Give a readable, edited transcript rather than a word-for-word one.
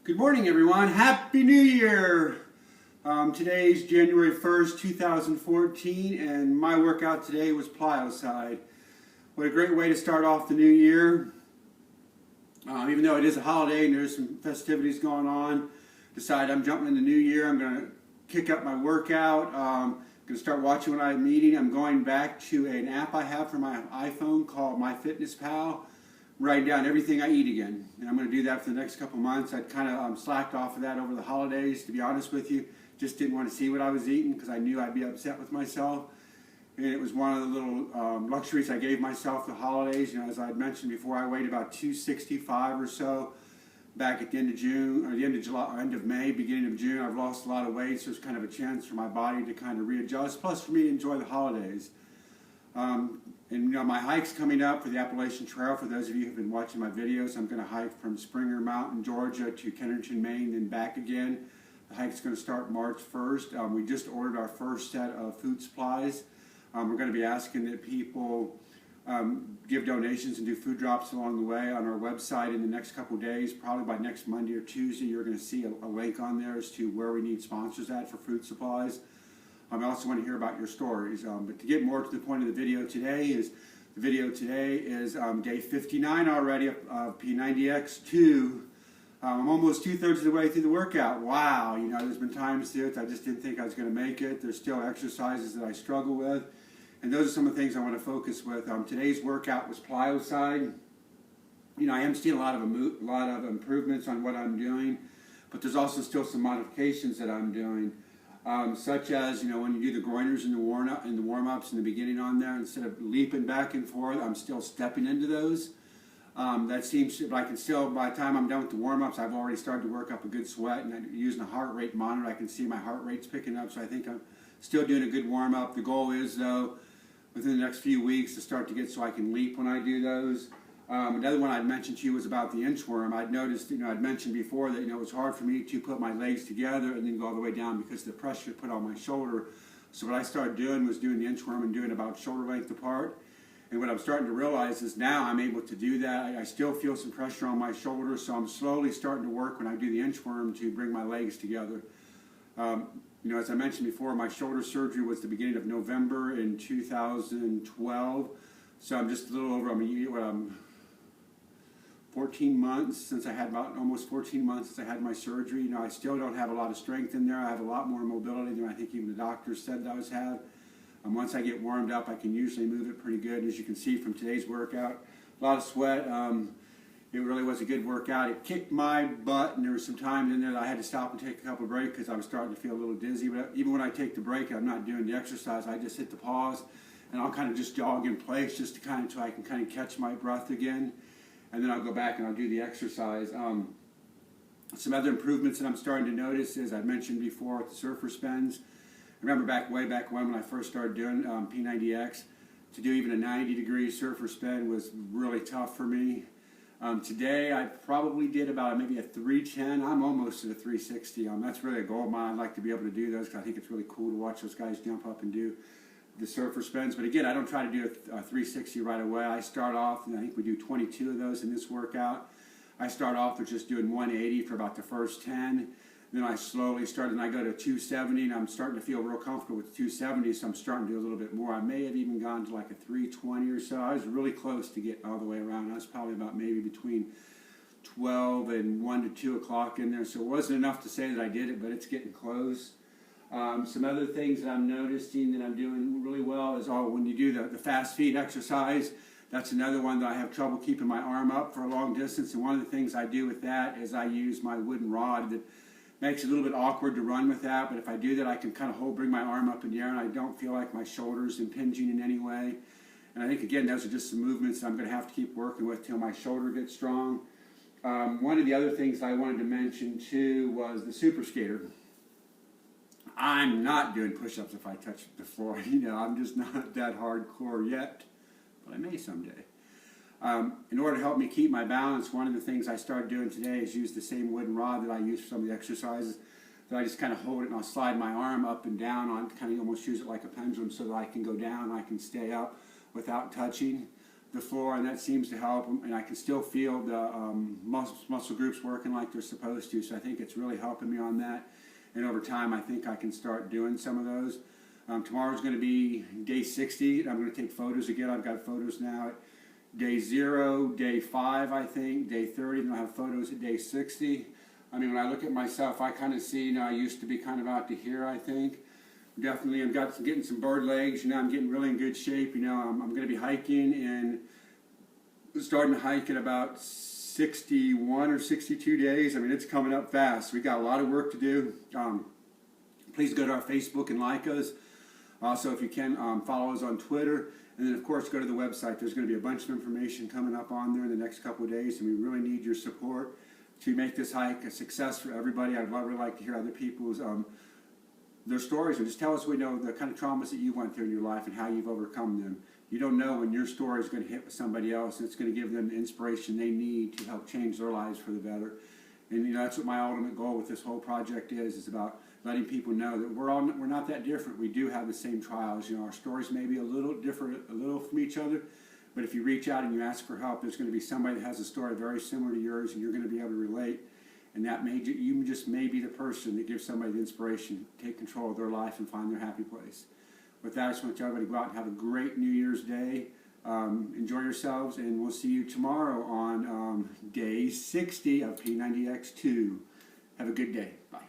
Good morning, everyone. Happy New Year! Today's January 1st, 2014, and my workout today was plyoside. What a great way to start off the new year. Even though it is a holiday and there's some festivities going on, decided I'm jumping in the new year. I'm going to kick up my workout. I'm going to start watching what I'm eating. I'm going back to an app I have for my iPhone called MyFitnessPal. Write down everything I eat again, and I'm going to do that for the next couple months. I kind of slacked off of that over the holidays, to be honest with you. Just didn't want to see what I was eating because I knew I'd be upset with myself, and it was one of the little luxuries I gave myself the holidays. You know, as I had mentioned before, I weighed about 265 or so back at the end of June, or the end of July, end of May, beginning of June. I've lost a lot of weight, so it's kind of a chance for my body to kind of readjust. Plus, for me to enjoy the holidays. And you know, my hike's coming up for the Appalachian Trail. For those of you who've been watching my videos, I'm going to hike from Springer Mountain, Georgia to Kennerton, Maine, and back again. The hike's going to start March 1st. We just ordered our first set of food supplies. We're going to be asking that people give donations and do food drops along the way on our website in the next couple of days. Probably by next Monday or Tuesday, you're going to see a link on there as to where we need sponsors at for food supplies. I also want to hear about your stories, but to get more to the point of the video today is, day 59 already of P90X2. I'm almost 2/3 of the way through the workout. Wow, you know, there's been times to it I just didn't think I was going to make it. There's still exercises that I struggle with, and those are some of the things I want to focus with. Today's workout was plyoside. You know, I am seeing a lot of improvements on what I'm doing, but there's also still some modifications that I'm doing. Such as, you know, when you do the groiners and the warm-ups in the beginning on there, instead of leaping back and forth, I'm still stepping into those. That seems, but I can still, by the time I'm done with the warm-ups, I've already started to work up a good sweat, and I'm using a heart rate monitor. I can see my heart rate's picking up, so I think I'm still doing a good warm-up. The goal is, though, within the next few weeks to start to get so I can leap when I do those. Another one I'd mentioned to you was about the inchworm. I'd noticed, you know, I'd mentioned before that, you know, it was hard for me to put my legs together and then go all the way down because of the pressure put on my shoulder. So what I started doing was doing the inchworm and doing about shoulder length apart. And what I'm starting to realize is now I'm able to do that. I still feel some pressure on my shoulder, so I'm slowly starting to work when I do the inchworm to bring my legs together. You know, as I mentioned before, my shoulder surgery was the beginning of November in 2012. So I'm just a little over, 14 months since I had almost 14 months since I had my surgery. You know, I still don't have a lot of strength in there. I have a lot more mobility than I think even the doctors said that I was have. Once I get warmed up, I can usually move it pretty good. As you can see from today's workout, a lot of sweat. It really was a good workout. It kicked my butt, and there was some time in there that I had to stop and take a couple of breaks because I was starting to feel a little dizzy. But even when I take the break, I'm not doing the exercise. I just hit the pause, and I'll kind of just jog in place just to kind of so I can kind of catch my breath again. And then I'll go back and I'll do the exercise. Some other improvements that I'm starting to notice is, I mentioned before, with the surfer spins. I remember way back when I first started doing P90X, to do even a 90-degree surfer spin was really tough for me. Today I probably did about maybe a 310. I'm almost at a 360. That's really a goal of mine. I'd like to be able to do those because I think it's really cool to watch those guys jump up and do the surfer spins. But again, I don't try to do a 360 right away. I start off, and I think we do 22 of those in this workout. I start off with just doing 180 for about the first 10. Then I slowly start, and I go to 270, and I'm starting to feel real comfortable with 270, so I'm starting to do a little bit more. I may have even gone to like a 320 or so. I was really close to getting all the way around. I was probably about maybe between 12 and 1 to 2 o'clock in there, so it wasn't enough to say that I did it, but it's getting close. Some other things that I'm noticing that I'm doing really well is when you do the fast feet exercise. That's another one that I have trouble keeping my arm up for a long distance, and one of the things I do with that is I use my wooden rod. That makes it a little bit awkward to run with that, but if I do that, I can kind of bring my arm up in the air, and I don't feel like my shoulder's impinging in any way. And I think, again, those are just some movements that I'm going to have to keep working with till my shoulder gets strong. One of the other things I wanted to mention, too, was the super skater. I'm not doing push-ups if I touch the floor. You know, I'm just not that hardcore yet, but I may someday. In order to help me keep my balance, one of the things I started doing today is use the same wooden rod that I use for some of the exercises. So I just kind of hold it and I'll slide my arm up and down on, kind of almost use it like a pendulum so that I can go down and I can stay up without touching. the floor, and that seems to help. And I can still feel the muscle groups working like they're supposed to. So I think it's really helping me on that. And over time, I think I can start doing some of those. Tomorrow's going to be day 60. I'm going to take photos again. I've got photos now at day 0, day 5, I think, day 30. Then I'll have photos at day 60. I mean, when I look at myself, I kind of see, you know, I used to be kind of out to here, I think. Definitely, I'm getting some bird legs. You know, I'm getting really in good shape. You know, I'm going to be hiking and starting to hike in about 61 or 62 days. I mean, it's coming up fast. We got a lot of work to do. Please go to our Facebook and like us. Also, if you can, follow us on Twitter. And then, of course, go to the website. There's going to be a bunch of information coming up on there in the next couple of days, and we really need your support to make this hike a success for everybody. I'd really like to hear other people's their stories, and just tell us, we know the kind of traumas that you went through in your life and how you've overcome them. You don't know when your story is going to hit with somebody else, and it's going to give them the inspiration they need to help change their lives for the better. And you know, that's what my ultimate goal with this whole project is about letting people know that we're not that different. We do have the same trials. You know, our stories may be a little different, a little from each other, but if you reach out and you ask for help, there's going to be somebody that has a story very similar to yours, and you're going to be able to relate. And that you just may be the person that gives somebody the inspiration to take control of their life and find their happy place. With that, I just want everybody to go out and have a great New Year's Day. Enjoy yourselves, and we'll see you tomorrow on day 60 of P90X2. Have a good day. Bye.